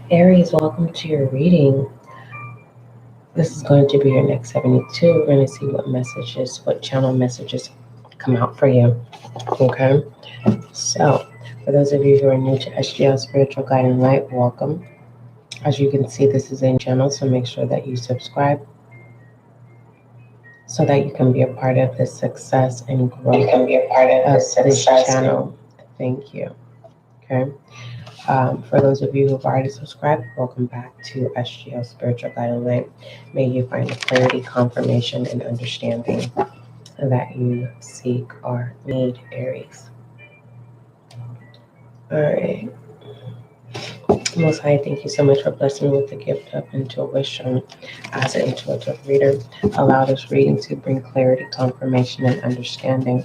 Aries, welcome to your reading. This is going to be your next 72. We're going to see what channel messages come out for you. Okay? So, for those of you who are new to SGL Spiritual Guide and Light, welcome. As you can see, this is a channel, so make sure that you subscribe so that you can be a part of the success and growth of this channel. Thank you. Okay? For those of you who've already subscribed, welcome back to SGL Spiritual Guide and Light. May you find the clarity, confirmation, and understanding that you seek or need, Aries. All right. Most High, thank you so much for blessing me with the gift of intuition. As an intuitive reader, allow this reading to bring clarity, confirmation, and understanding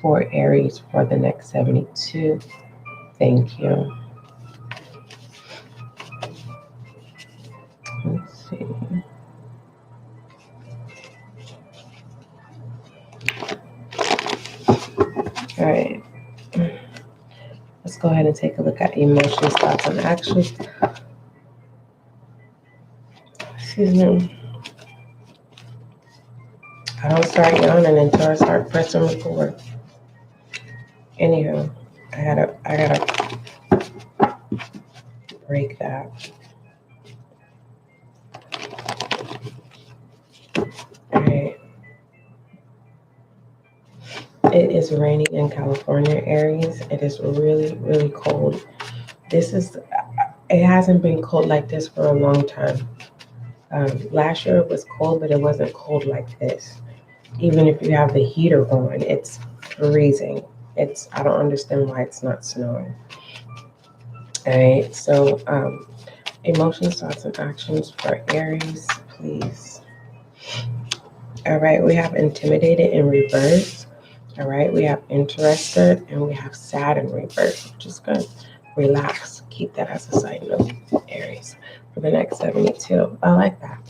for Aries for the next 72. Thank you. Let's see. All right. Let's go ahead and take a look at emotions, thoughts, and actions. Excuse me. I don't start yawning until I start pressing record. Anywho, I gotta break that. Alright. It is raining in California, Aries. It is really, really cold. It hasn't been cold like this for a long time. Last year it was cold, but it wasn't cold like this. Even if you have the heater going, it's freezing. I don't understand why it's not snowing. Alright, so emotions, thoughts, and actions for Aries, please. Alright, we have intimidated in reverse. Alright, we have interested, and we have sad in reverse, which is good. Relax. Keep that as a side note, Aries, for the next 72. I like that.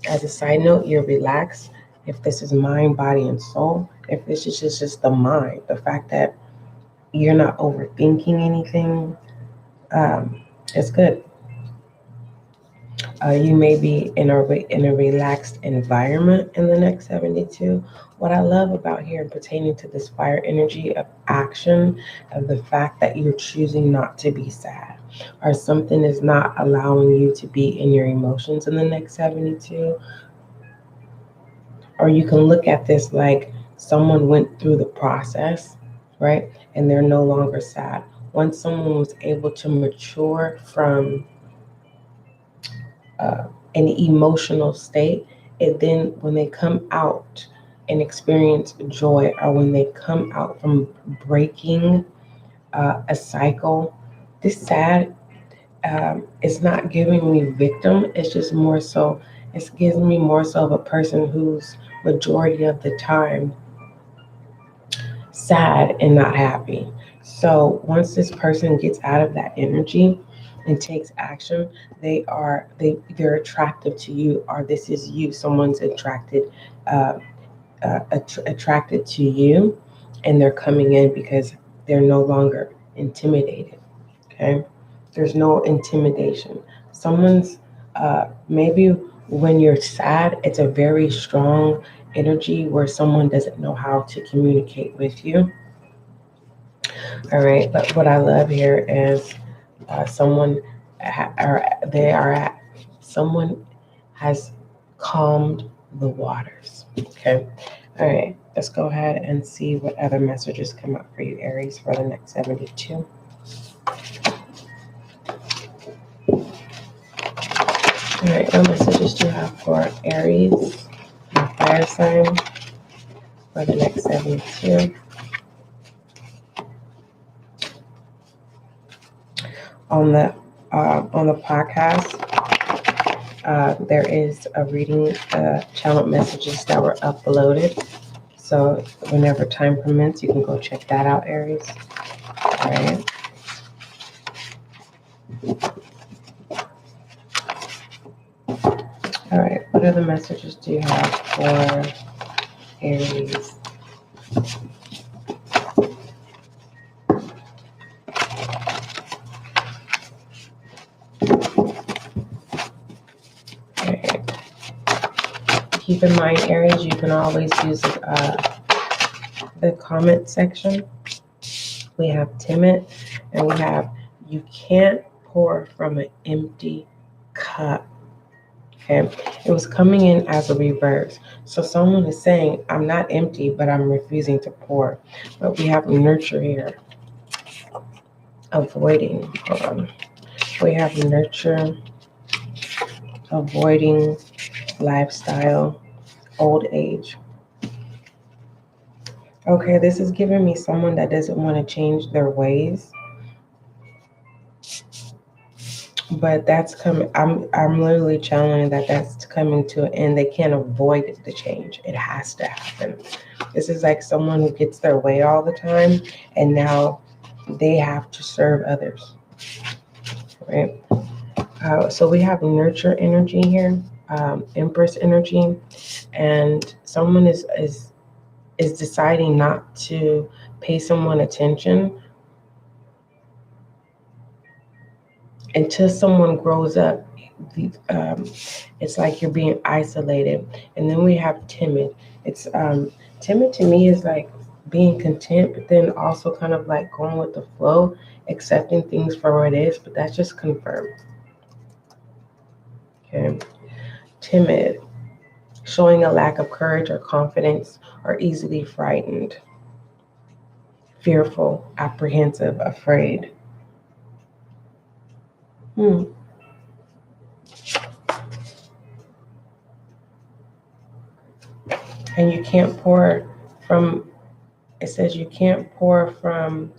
As a side note, you're relaxed. If this is mind, body, and soul, if this is just the mind, the fact that you're not overthinking anything, it's good. You may be in a relaxed environment in the next 72. What I love about here pertaining to this fire energy of action, of the fact that you're choosing not to be sad, or something is not allowing you to be in your emotions in the next 72. Or you can look at this like someone went through the process, right? And they're no longer sad. Once someone was able to mature from an emotional state, and then when they come out and experience joy, or when they come out from breaking a cycle, this sad is not giving me victim. It's just more so, it gives me more so of a person who's majority of the time sad and not happy. So once this person gets out of that energy and takes action, they're attractive to you, or this is you. Someone's attracted to you, and they're coming in because they're no longer intimidated. Okay, there's no intimidation. Someone's maybe when you're sad, it's a very strong energy where someone doesn't know how to communicate with you. All right, but what I love here is someone has calmed the waters. Okay, all right, let's go ahead and see what other messages come up for you, Aries, for the next 72. All right, what messages do you have for Aries, the fire sign, for the next 72? On the podcast, there is a reading channel messages that were uploaded. So whenever time permits, you can go check that out, Aries. All right. All right. What other messages do you have for Aries? keep in mind, Aries, you can always use the comment section. We have timid, and we have you can't pour from an empty cup. Okay, it was coming in as a reverse. So someone is saying, I'm not empty, but I'm refusing to pour. But we have nurture here, avoiding. Hold on. We have nurture, avoiding, lifestyle, old age. Okay, this is giving me someone that doesn't want to change their ways. But that's coming. I'm literally channeling that that's coming to an end. They can't avoid the change. It has to happen. This is like someone who gets their way all the time, and now they have to serve others, right? So we have nurture energy here, Empress energy, and someone is deciding not to pay someone attention until someone grows up. It's like you're being isolated. And then we have timid. It's timid to me is like being content, but then also kind of like going with the flow, accepting things for what it is. But that's just confirmed. Okay, timid, showing a lack of courage or confidence, or easily frightened, fearful, apprehensive, afraid. And you can't pour from, it says you can't pour from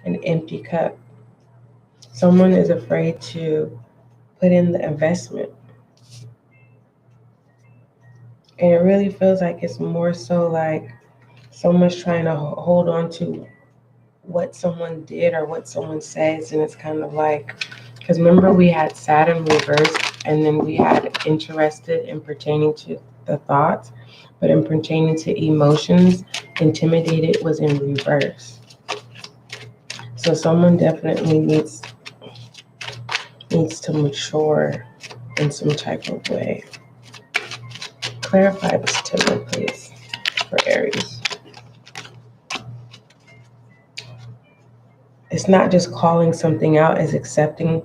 an empty cup. Someone is afraid to put in the investment. And it really feels like it's more so like someone's trying to hold on to what someone did or what someone says. And it's kind of like, because remember we had Saturn reversed, and then we had interested in pertaining to the thoughts, but in pertaining to emotions, intimidated was in reverse. So someone definitely needs to mature in some type of way. Clarify this to me, please, for Aries. It's not just calling something out, it's accepting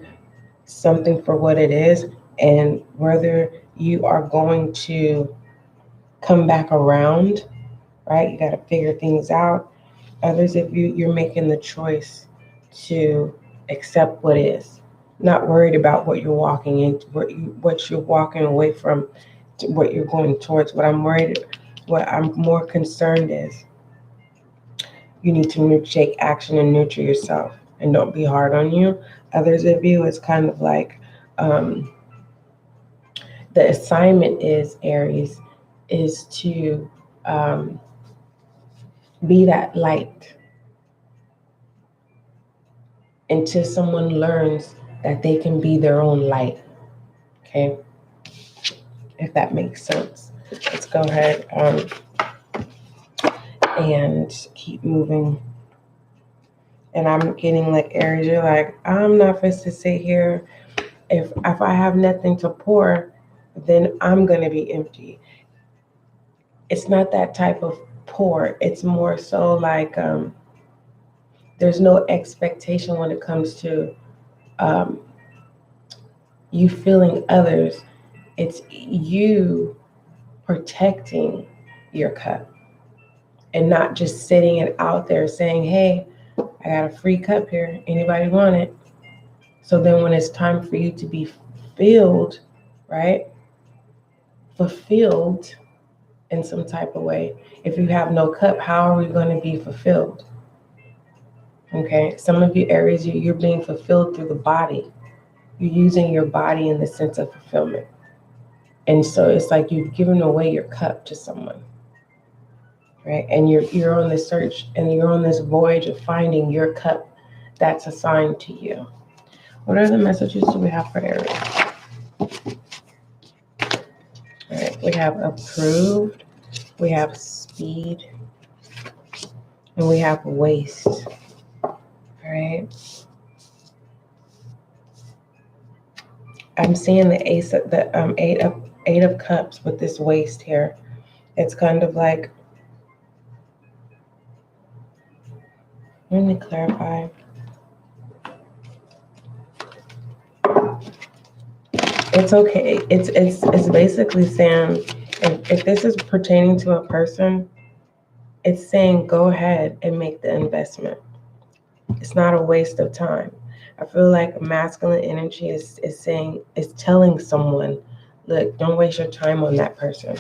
something for what it is, and whether you are going to come back around, right? You got to figure things out. Others, if you're making the choice to accept what is, not worried about what you're walking into, what you're walking away from, to what you're going towards. What I'm more concerned is you need to take action and nurture yourself, and don't be hard on you. Others of you, it's kind of like the assignment is, Aries, is to be that light until someone learns that they can be their own light. Okay, if that makes sense. Let's go ahead and keep moving. And I'm getting like, Aries, you're like, I'm not supposed to sit here. If I have nothing to pour, then I'm gonna be empty. It's not that type of pour. It's more so like there's no expectation when it comes to you feeling others. It's you protecting your cup and not just sitting it out there saying, hey, I got a free cup here. Anybody want it? So then when it's time for you to be filled, right? Fulfilled in some type of way. If you have no cup, how are we going to be fulfilled? Okay. Some of you Aries, you're being fulfilled through the body. You're using your body in the sense of fulfillment. And so it's like you've given away your cup to someone. Right? And you're on this search, and you're on this voyage of finding your cup that's assigned to you. What other messages do we have for Aries? All right, we have approved, we have speed, and we have waste. All right. I'm seeing the eight of cups with this waste here. It's kind of like, let me clarify. It's okay. It's basically saying if this is pertaining to a person, it's saying go ahead and make the investment. It's not a waste of time. I feel like masculine energy is telling someone, look, don't waste your time on that person.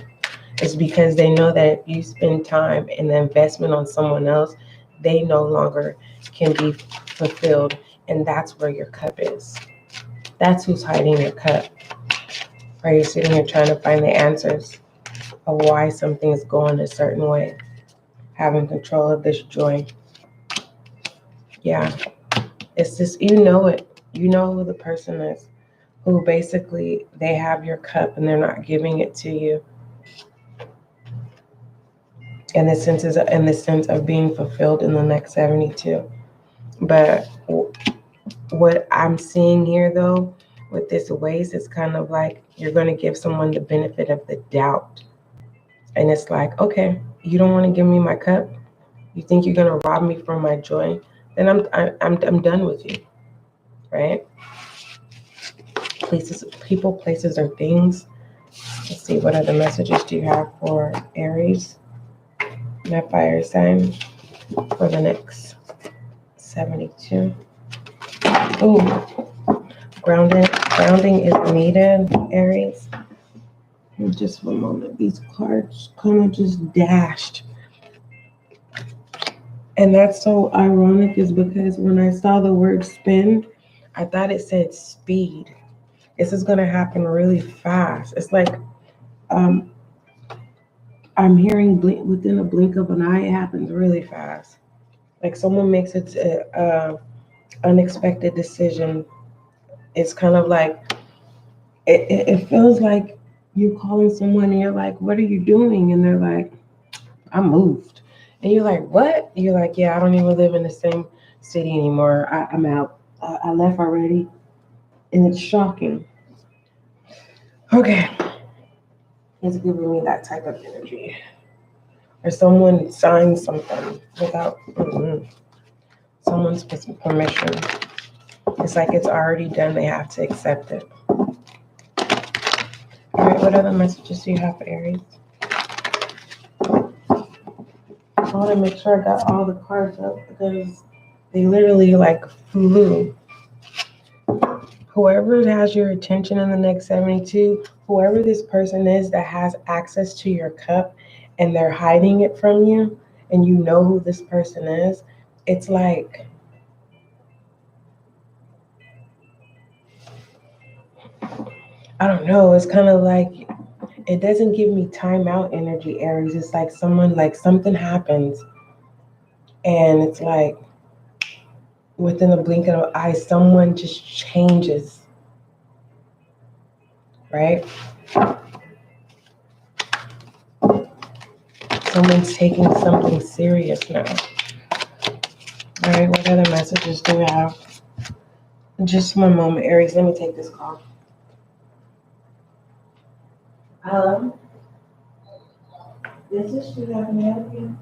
It's because they know that if you spend time and the investment on someone else, they no longer can be fulfilled. And that's where your cup is. That's who's hiding your cup. Are you sitting here trying to find the answers of why something is going a certain way? Having control of this joy. Yeah. It's just, you know it. You know who the person is, who basically they have your cup and they're not giving it to you. And in the sense of being fulfilled in the next 72. But what I'm seeing here though, with this waste, it's kind of like you're going to give someone the benefit of the doubt. And it's like, okay, you don't want to give me my cup? You think you're going to rob me from my joy? Then I'm done with you, right? Places, people, places, or things. Let's see, what other messages do you have for Aries, my fire sign, for the next 72? Oh, grounding is needed, Aries. Just one moment, these cards kind of just dashed. And that's so ironic is because when I saw the word spin, I thought it said speed. This is going to happen really fast. It's like um, I'm hearing within a blink of an eye, it happens really fast. Like someone makes it unexpected decision. It's kind of like, it feels like you're calling someone and you're like, what are you doing? And they're like, I moved. And you're like, what? You're like, yeah, I don't even live in the same city anymore. I'm out. I left already. And it's shocking. Okay. It's giving me that type of energy. Or someone signed something without someone's permission. It's like it's already done. They have to accept it. All right, what other messages do you have for Aries? I want to make sure I got all the cards up because they literally like flew. Whoever has your attention in the next 72, whoever this person is that has access to your cup and they're hiding it from you, and you know who this person is, it's like, I don't know, it's kind of like, it doesn't give me timeout energy, Aries. It's like someone, like something happens, and it's like, within a blink of an eye, someone just changes, right? Someone's taking something serious now. All right, what other messages do we have? Just one moment, Aries. Let me take this call. Hello? This is Sheila. Can I help you?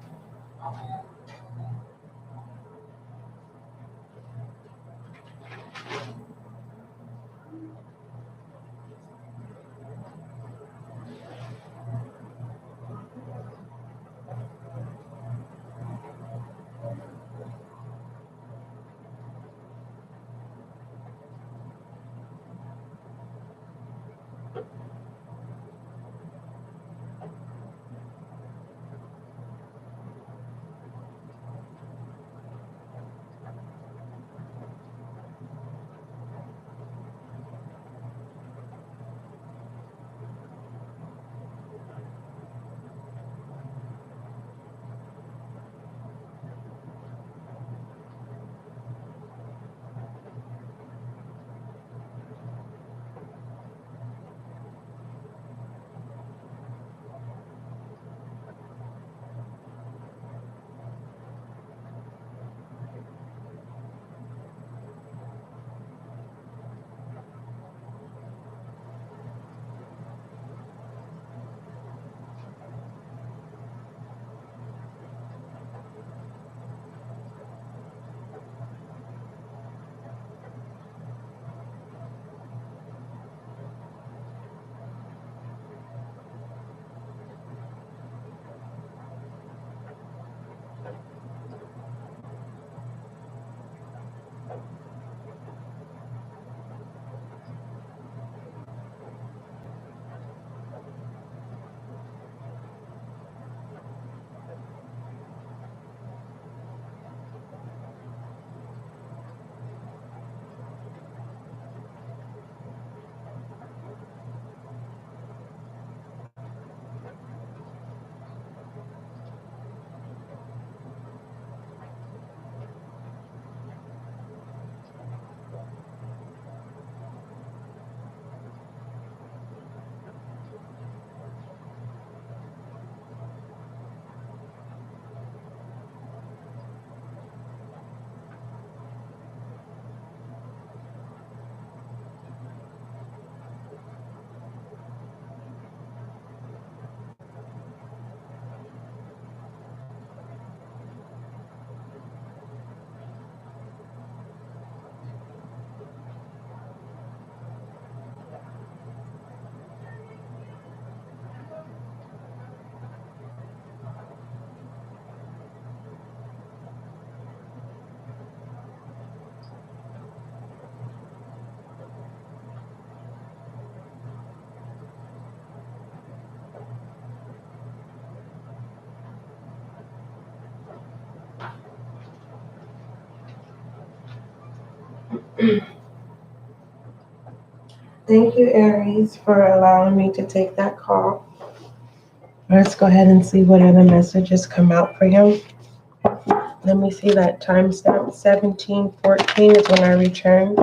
Thank you, Aries, for allowing me to take that call. Let's go ahead and see what other messages come out for you. Let me see that timestamp. 17:14 is when I return.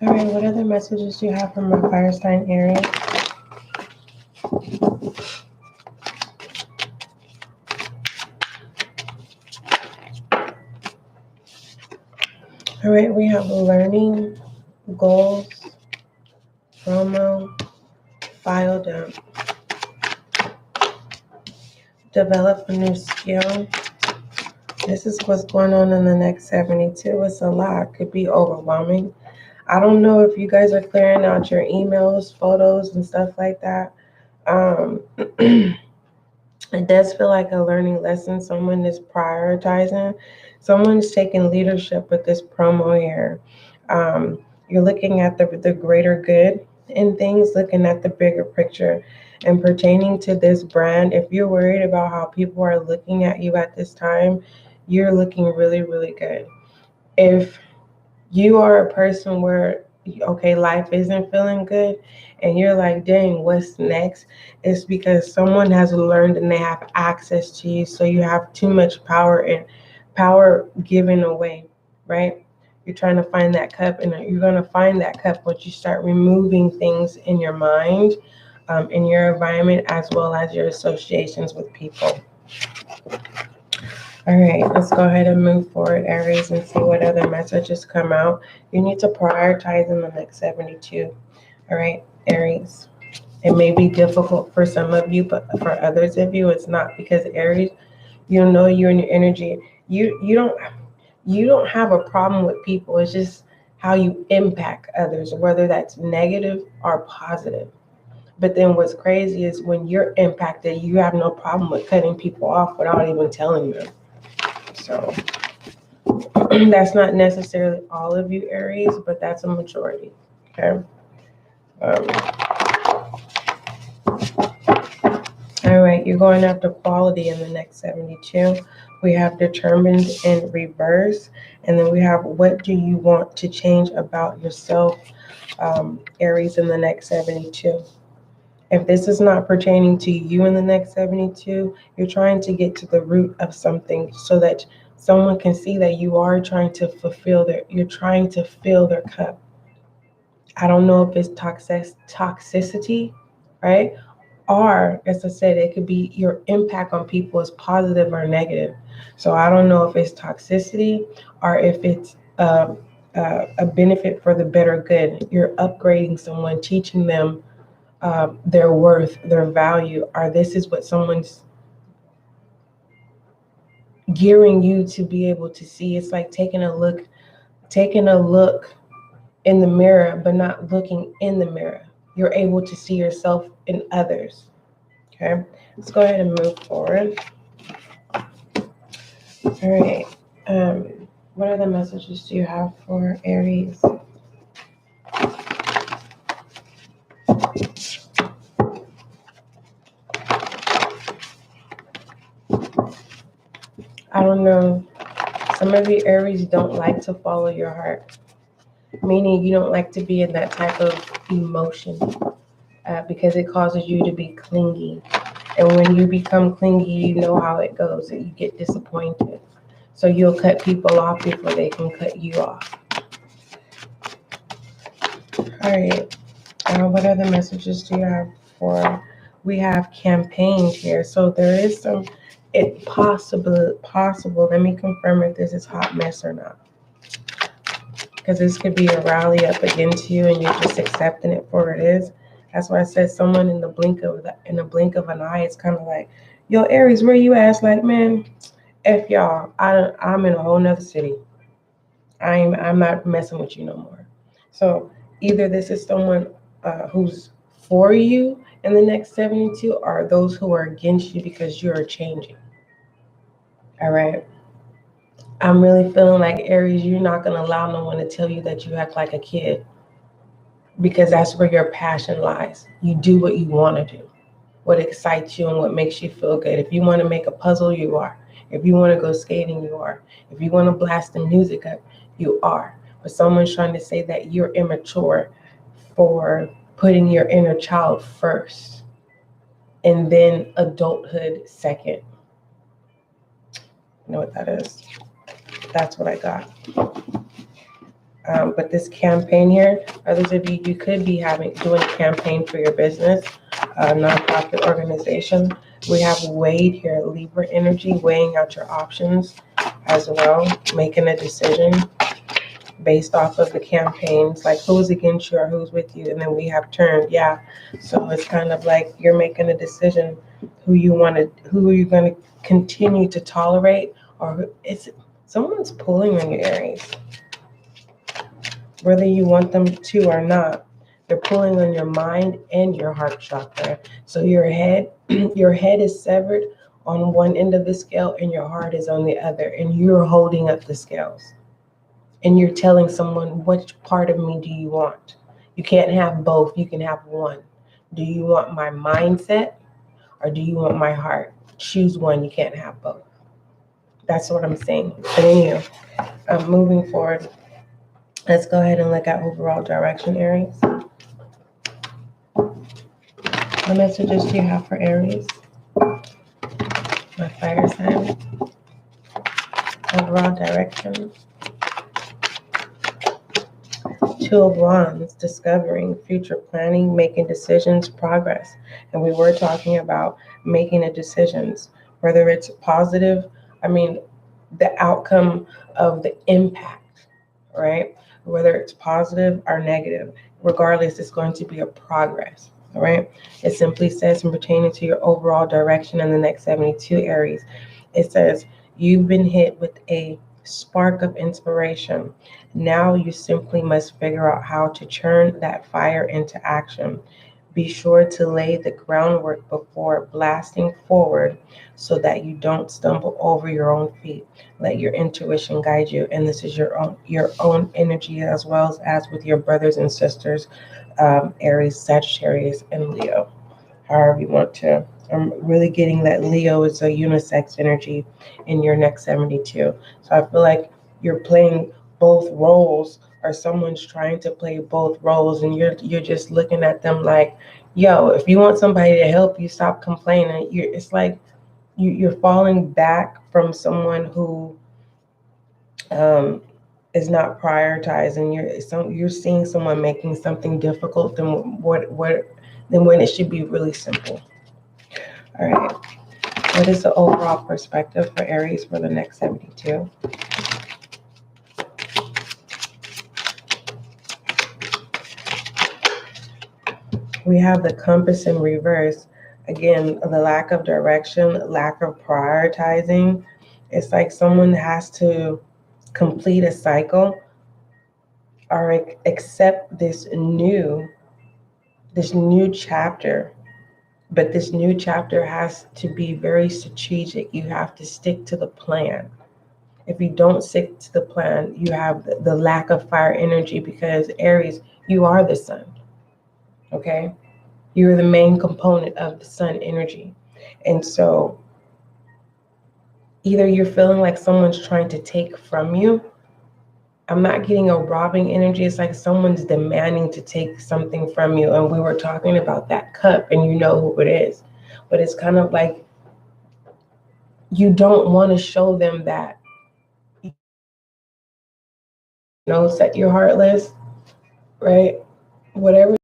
All right, what other messages do you have from my fire sign, Aries? All right, we have learning, goals, promo, file dump, develop a new skill. This is what's going on in the next 72. It's a lot. It could be overwhelming. I don't know if you guys are clearing out your emails, photos, and stuff like that. It does feel like a learning lesson. Someone is prioritizing. Someone's taking leadership with this promo here. You're looking at the greater good in things, looking at the bigger picture. And pertaining to this brand, if you're worried about how people are looking at you at this time, you're looking really, really good. If you are a person where, okay, life isn't feeling good and you're like, dang, what's next? It's because someone has learned and they have access to you. So you have too much power and power given away, right? You're trying to find that cup, and you're going to find that cup once you start removing things in your mind, in your environment, as well as your associations with people. All right, let's go ahead and move forward, Aries, and see what other messages come out. You need to prioritize in the next 72. All right, Aries. It may be difficult for some of you, but for others of you, it's not, because Aries, you know you and your energy. You don't have a problem with people. It's just how you impact others, whether that's negative or positive. But then what's crazy is when you're impacted, you have no problem with cutting people off without even telling them. So that's not necessarily all of you, Aries, but that's a majority. Okay. All right, you're going after quality in the next 72. We have determined in reverse, and then we have what do you want to change about yourself, Aries, in the next 72. If this is not pertaining to you in the next 72, you're trying to get to the root of something so that someone can see that you are trying to you're trying to fill their cup. I don't know if it's toxicity, right? Or, as I said, it could be your impact on people is positive or negative. So I don't know if it's toxicity or if it's a benefit for the better good. You're upgrading someone, teaching them their worth, their value, or this is what someone's gearing you to be able to see. It's like taking a look in the mirror, but not looking in the mirror. You're able to see yourself in others. Okay, let's go ahead and move forward. All right. What other messages do you have for Aries? I don't know. Some of you Aries don't like to follow your heart, meaning you don't like to be in that type of emotion because it causes you to be clingy. And when you become clingy, you know how it goes. You get disappointed. So you'll cut people off before they can cut you off. All right. What other messages do you have for? We have campaigned here. So there is some, it possible. Let me confirm if this is hot mess or not. Because this could be a rally up against you and you're just accepting it for what it is. That's why I said someone in the blink of an eye, it's kind of like, yo, Aries, where you at? It's like, man, F y'all. I'm in a whole nother city. I'm not messing with you no more. So either this is someone who's for you in the next 72, or those who are against you because you're changing. All right. I'm really feeling like, Aries, you're not going to allow no one to tell you that you act like a kid, because that's where your passion lies. You do what you want to do, what excites you and what makes you feel good. If you want to make a puzzle, you are. If you want to go skating, you are. If you want to blast the music up, you are. But someone's trying to say that you're immature for putting your inner child first and then adulthood second. You know what that is? That's what I got. But this campaign here, others of you, you could be doing a campaign for your business, nonprofit organization. We have weighed here, Libra energy, weighing out your options as well, making a decision based off of the campaigns, like who's against you or who's with you. And then we have turned, yeah. So it's kind of like you're making a decision who are you going to continue to tolerate, or it's someone's pulling on you, Aries. Whether you want them to or not, they're pulling on your mind and your heart chakra. So your head is severed on one end of the scale and your heart is on the other, and you're holding up the scales. And you're telling someone, which part of me do you want? You can't have both, you can have one. Do you want my mindset or do you want my heart? Choose one, you can't have both. That's what I'm saying. But anyway, moving forward, let's go ahead and look at overall direction, Aries. What messages do you have for Aries? My fire sign. Overall direction. Two of Wands, discovering, future planning, making decisions, progress. And we were talking about making a decisions, whether it's positive, the outcome of the impact, right? Whether it's positive or negative, regardless, it's going to be a progress, all right? It simply says, in pertaining to your overall direction in the next 72 Aries, it says, you've been hit with a spark of inspiration. Now you simply must figure out how to turn that fire into action. Be sure to lay the groundwork before blasting forward so that you don't stumble over your own feet. Let your intuition guide you. And this is your own energy, as well as with your brothers and sisters, Aries, Sagittarius, and Leo. However you want to. I'm really getting that Leo is a unisex energy in your next 72. So I feel like you're playing both roles, or someone's trying to play both roles, and you're just looking at them like, yo, if you want somebody to help you, stop complaining. It's like you're falling back from someone who is not prioritizing. You're seeing someone making something difficult than when it should be really simple. All right. What is the overall perspective for Aries for the next 72? We have the compass in reverse. Again, the lack of direction, lack of prioritizing. It's like someone has to complete a cycle or accept this new chapter. But this new chapter has to be very strategic. You have to stick to the plan. If you don't stick to the plan, you have the lack of fire energy, because Aries, you are the sun. Okay? You're the main component of the sun energy. And so either you're feeling like someone's trying to take from you. I'm not getting a robbing energy. It's like someone's demanding to take something from you. And we were talking about that cup, and you know who it is. But it's kind of like you don't want to show them that, set your heartless, right? Whatever,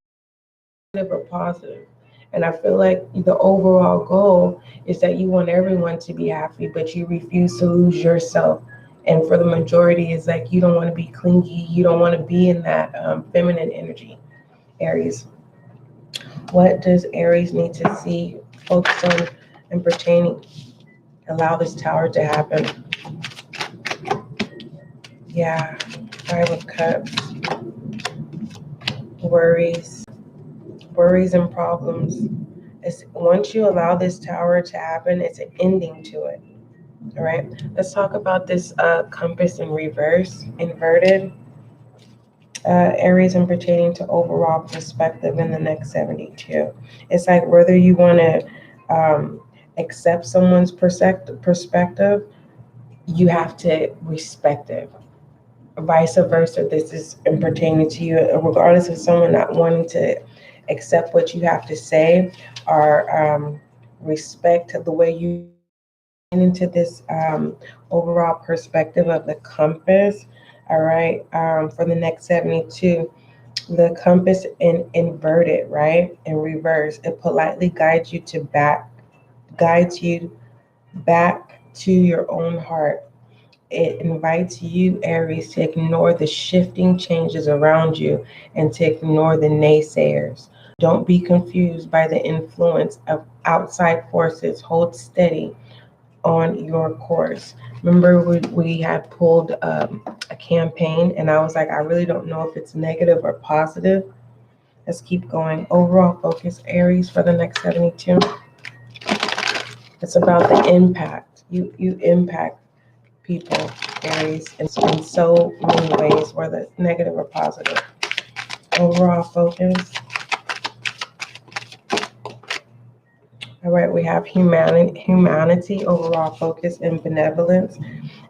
negative or positive. And I feel like the overall goal is that you want everyone to be happy, but you refuse to lose yourself. And for the majority, it's like you don't want to be clingy. You don't want to be in that feminine energy, Aries. What does Aries need to see, focus on, and pertaining? Allow this tower to happen. Yeah, Five of Cups. Worries and problems. Once you allow this tower to happen, it's an ending to it. All right, let's talk about this compass in reverse, inverted. Aries and pertaining to overall perspective in the next 72. It's like whether you want to accept someone's perspective, you have to respect it. Vice versa, this is pertaining to you, regardless of someone not wanting to accept what you have to say or respect the way you into this overall perspective of the compass. All right, for the next 72, the compass inverted, right, in reverse, it politely guides you back to your own heart. It invites you, Aries, to ignore the shifting changes around you and to ignore the naysayers. Don't be confused by the influence of outside forces. Hold steady on your course. Remember, we had pulled a campaign, and I was like, I really don't know if it's negative or positive. Let's keep going. Overall focus, Aries, for the next 72. It's about the impact. You impact people, Aries, in so many ways, whether negative or positive. Overall focus. All right, we have humanity, overall focus, and benevolence.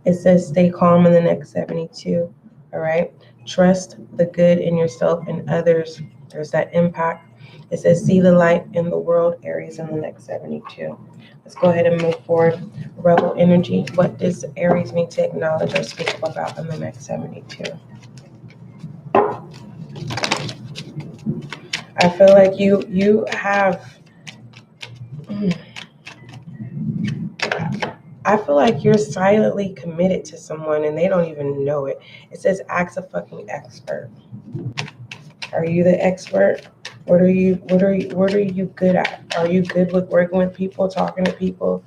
It says stay calm in the next 72. All right. Trust the good in yourself and others. There's that impact. It says see the light in the world, Aries, in the next 72. Let's go ahead and move forward. Rebel energy. What does Aries need to acknowledge or speak about in the next 72? I feel like you have. I feel like you're silently committed to someone and they don't even know it. It says ask a fucking expert. Are you the expert? What are you good at? Are you good with working with people, talking to people,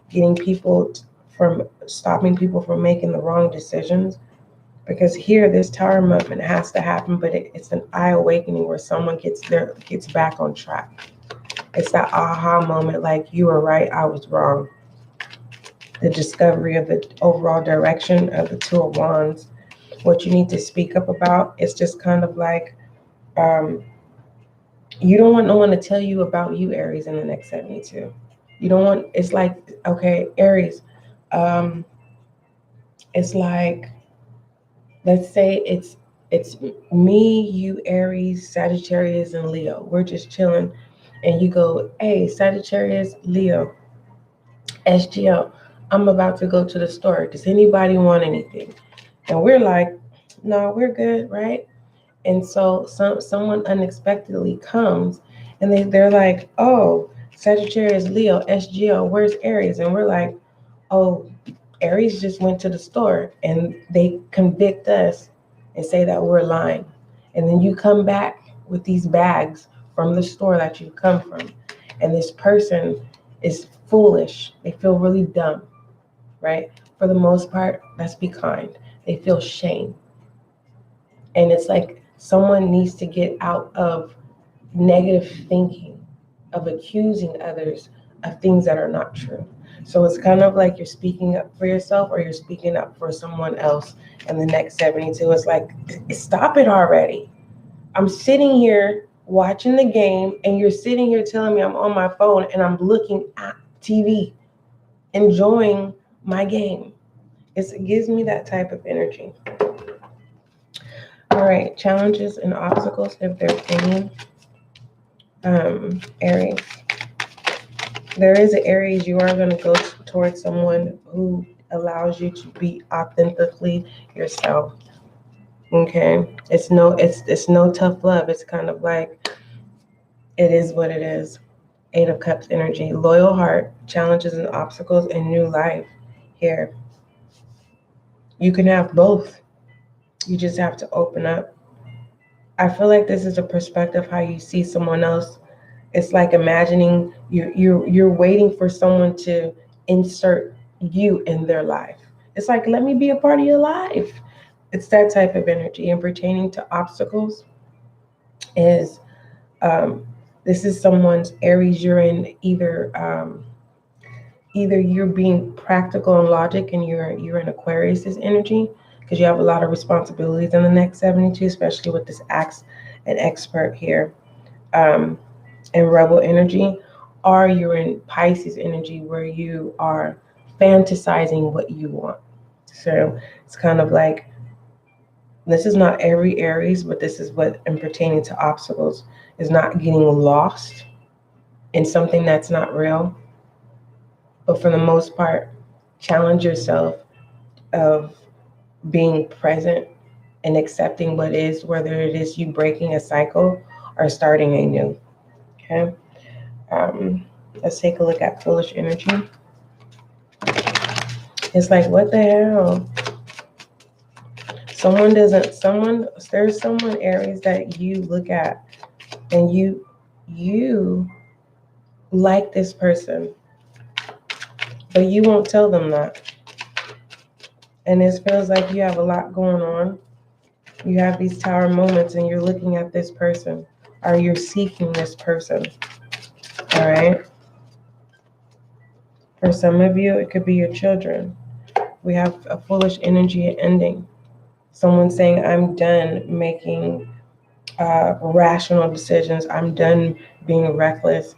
getting people from stopping people from making the wrong decisions? Because here, this Tower movement has to happen, but it's an eye awakening where someone gets back on track. It's that aha moment, like you were right, I was wrong. The discovery of the overall direction of the Two of Wands. What you need to speak up about, it's just kind of like you don't want no one to tell you about you, Aries, in the next 72. You don't want, it's like, okay, Aries, it's like, let's say it's me, you, Aries, Sagittarius, and Leo. We're just chilling, and you go, hey, Sagittarius, Leo, SGL, I'm about to go to the store. Does anybody want anything? And we're like, no, we're good, right? And so someone unexpectedly comes and they're like, oh, Sagittarius, Leo, SGL, where's Aries? And we're like, oh, Aries just went to the store, and they convict us and say that we're lying. And then you come back with these bags from the store that you've come from. And this person is foolish. They feel really dumb, right? For the most part, let's be kind. They feel shame. And it's like someone needs to get out of negative thinking, of accusing others of things that are not true. So it's kind of like you're speaking up for yourself or you're speaking up for someone else in the next 72. It's like, stop it already. I'm sitting here watching the game and you're sitting here telling me I'm on my phone and I'm looking at TV, enjoying my game. It gives me that type of energy. All right, challenges and obstacles, if there's any. Aries. There is an Aries, you are going to go towards someone who allows you to be authentically yourself. Okay? It's no tough love. It's kind of like it is what it is. 8 of Cups energy, loyal heart, challenges and obstacles, and new life here. You can have both. You just have to open up. I feel like this is a perspective how you see someone else. It's like imagining you're waiting for someone to insert you in their life. It's like, let me be a part of your life. It's that type of energy. And pertaining to obstacles is this is someone's Aries. You're in either you're being practical and logic, and you're in Aquarius's energy because you have a lot of responsibilities in the next 72, especially with this axe and expert here. And rebel energy, or you're in Pisces energy where you are fantasizing what you want. So it's kind of like, this is not every Aries, but this is what, in pertaining to obstacles, is not getting lost in something that's not real. But for the most part, challenge yourself of being present and accepting what is, whether it is you breaking a cycle or starting a new. Okay. Let's take a look at foolish energy. It's like, what the hell? There's someone, Aries, that you look at and you like this person, but you won't tell them that. And it feels like you have a lot going on. You have these tower moments and you're looking at this person, or you're seeking this person. All right. For some of you, it could be your children. We have a foolish energy ending. Someone saying, I'm done making rational decisions. I'm done being reckless.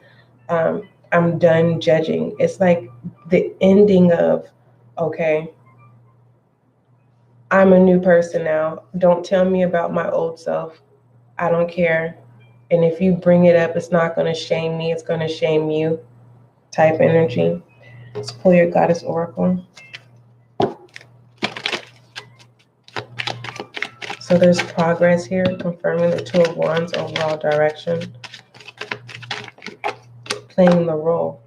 I'm done judging. It's like the ending of, okay, I'm a new person now. Don't tell me about my old self. I don't care. And if you bring it up, it's not going to shame me. It's going to shame you type energy. Let's pull your goddess oracle. So there's progress here, confirming the Two of Wands overall direction, playing the role.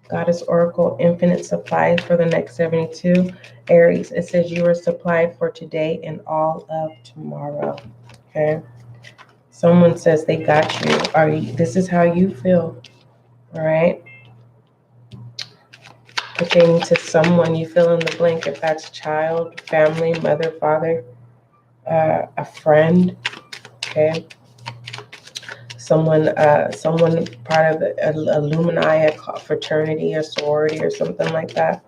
Goddess oracle, infinite supply for the next 72. Aries, it says you are supplied for today and all of tomorrow. Okay. Someone says they got you. This is how you feel. All right. Pertaining to someone, you fill in the blank, if that's child, family, mother, father, a friend. Okay. Someone part of a Lumini, a fraternity, or sorority, or something like that.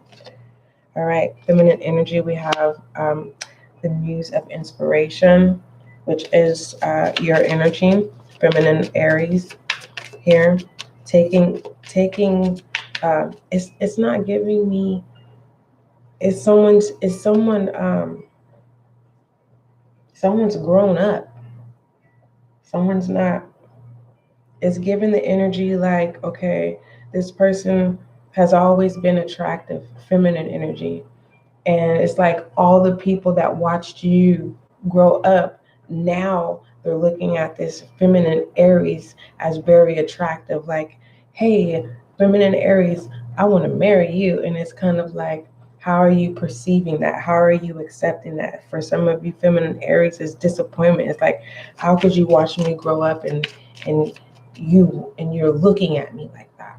All right, feminine energy, we have the muse of inspiration, which is your energy, feminine Aries here. Taking, it's not giving me, someone's grown up. Someone's not, it's giving the energy like, okay, this person has always been attractive, feminine energy. And it's like all the people that watched you grow up, now they're looking at this feminine Aries as very attractive. Like, hey, feminine Aries, I want to marry you. And it's kind of like, how are you perceiving that? How are you accepting that? For some of you, feminine Aries is disappointment. It's like, how could you watch me grow up and you're looking at me like that?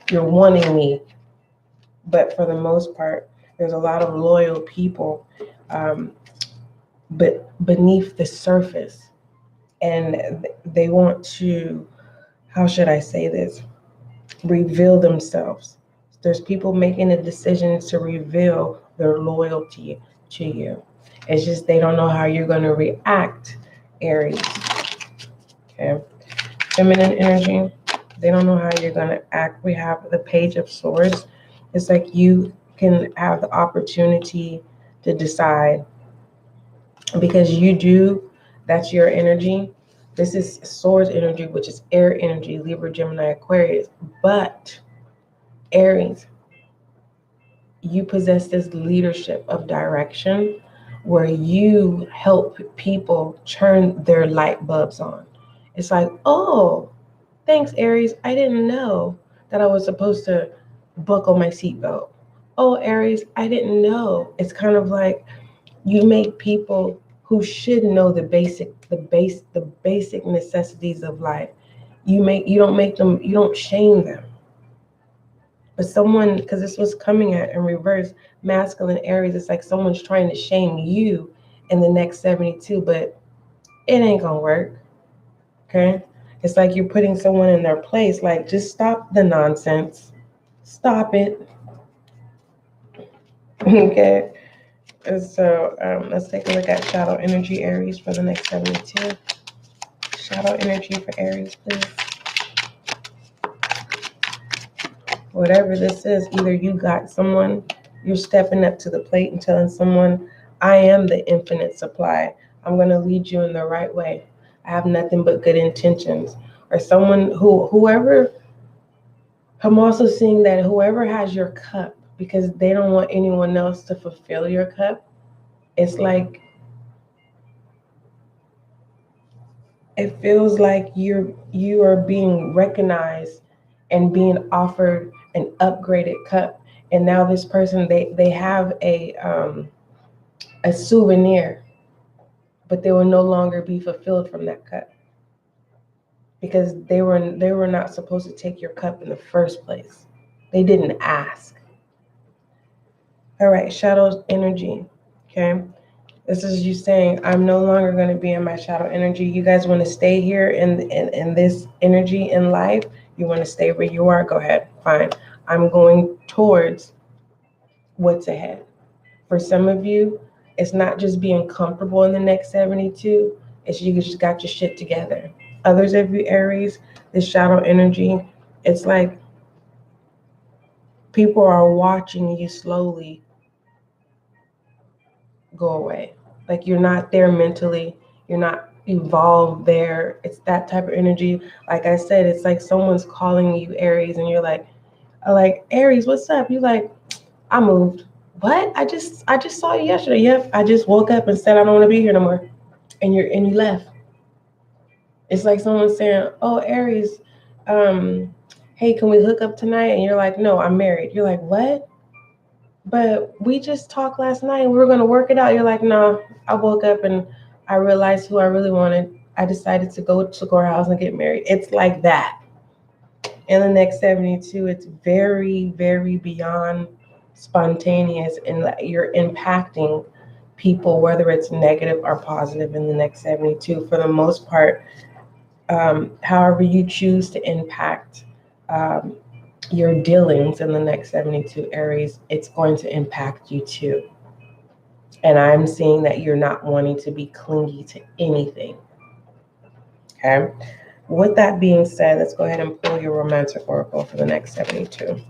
You're wanting me. But for the most part, there's a lot of loyal people, but beneath the surface. And they want to, how should I say this, reveal themselves. There's people making a decision to reveal their loyalty to you. It's just they don't know how you're going to react, Aries. Okay. Feminine energy, they don't know how you're going to act. We have the Page of Swords. It's like you can have the opportunity to decide, because that's your energy. This is Swords energy, which is air energy, Libra, Gemini, Aquarius. But Aries, you possess this leadership of direction where you help people turn their light bulbs on. It's like, oh, thanks, Aries. I didn't know that I was supposed to buckle my seatbelt. Oh, Aries, I didn't know. It's kind of like you make people who should know the basic necessities of life. You don't shame them. But someone, because this was coming at in reverse, masculine Aries, it's like someone's trying to shame you in the next 72, but it ain't gonna work. Okay? It's like you're putting someone in their place. Like, just stop the nonsense. Stop it. Okay? And so let's take a look at shadow energy, Aries, for the next 72. Shadow energy for Aries, please. Whatever this is, either you got someone, you're stepping up to the plate and telling someone, I am the infinite supply. I'm going to lead you in the right way. I have nothing but good intentions. Or someone whoever, I'm also seeing that whoever has your cup, because they don't want anyone else to fulfill your cup, it's like, it feels like you are being recognized and being offered an upgraded cup. And now this person, they have a souvenir, but they will no longer be fulfilled from that cup because they were not supposed to take your cup in the first place. They didn't ask. All right, shadows energy. Okay. This is you saying, I'm no longer going to be in my shadow energy. You guys want to stay here in this energy in life? You want to stay where you are? Go ahead. Fine. I'm going towards what's ahead. For some of you, it's not just being comfortable in the next 72. It's you just got your shit together. Others of you, Aries, this shadow energy, it's like people are watching you slowly go away. Like you're not there mentally, you're not evolved there. It's that type of energy. Like I said, it's like someone's calling you Aries and you're like Aries, what's up? You like, I moved. What? I just saw you yesterday. Yep. I just woke up and said I don't want to be here no more. And you left. It's like someone saying, oh Aries, hey, can we hook up tonight? And you're like, no, I'm married. You're like, what? But we just talked last night and we were going to work it out. You're like, no, I woke up and I realized who I really wanted. I decided to go to our house and get married. It's like that. In the next 72, it's very, very beyond spontaneous, and you're impacting people, whether it's negative or positive, in the next 72. For the most part, however you choose to impact your dealings in the next 72, Aries, it's going to impact you too. And I'm seeing that you're not wanting to be clingy to anything. Okay. With that being said, let's go ahead and pull your romantic oracle for the next 72.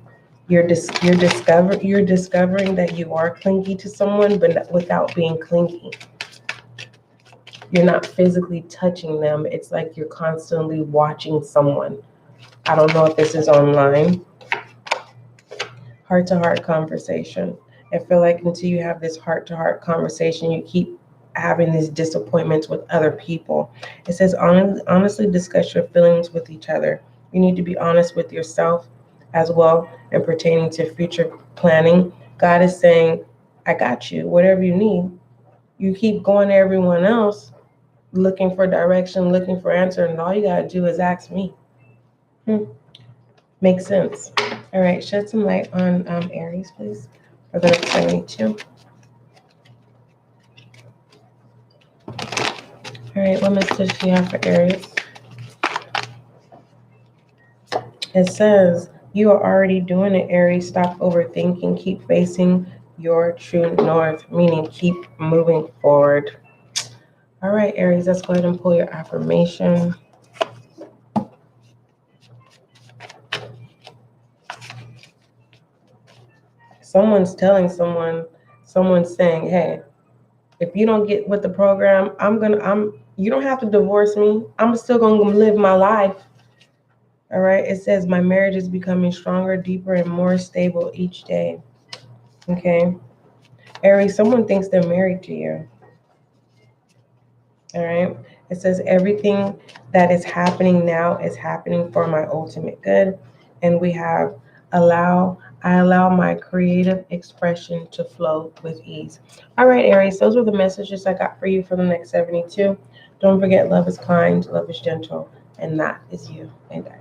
You're discovering that you are clingy to someone, but without being clingy. You're not physically touching them. It's like you're constantly watching someone. I don't know if this is online. Heart-to-heart conversation. I feel like until you have this heart-to-heart conversation, you keep having these disappointments with other people. It says honestly discuss your feelings with each other. You need to be honest with yourself as well, and pertaining to future planning. God is saying, I got you, whatever you need. You keep going to everyone else looking for direction, looking for answer, and all you gotta do is ask me. Makes sense. All right, shed some light on Aries, please, for the next 72. All right, what message do you have for Aries? It says, you are already doing it, Aries. Stop overthinking. Keep facing your true north, meaning keep moving forward. All right, Aries, let's go ahead and pull your affirmation. Someone's telling someone's saying, hey, if you don't get with the program, you don't have to divorce me. I'm still gonna live my life. All right. It says my marriage is becoming stronger, deeper, and more stable each day. Okay. Aries, someone thinks they're married to you. All right. It says everything that is happening now is happening for my ultimate good. And we have I allow my creative expression to flow with ease. All right, Aries, those were the messages I got for you for the next 72. Don't forget, love is kind, love is gentle, and that is you and I.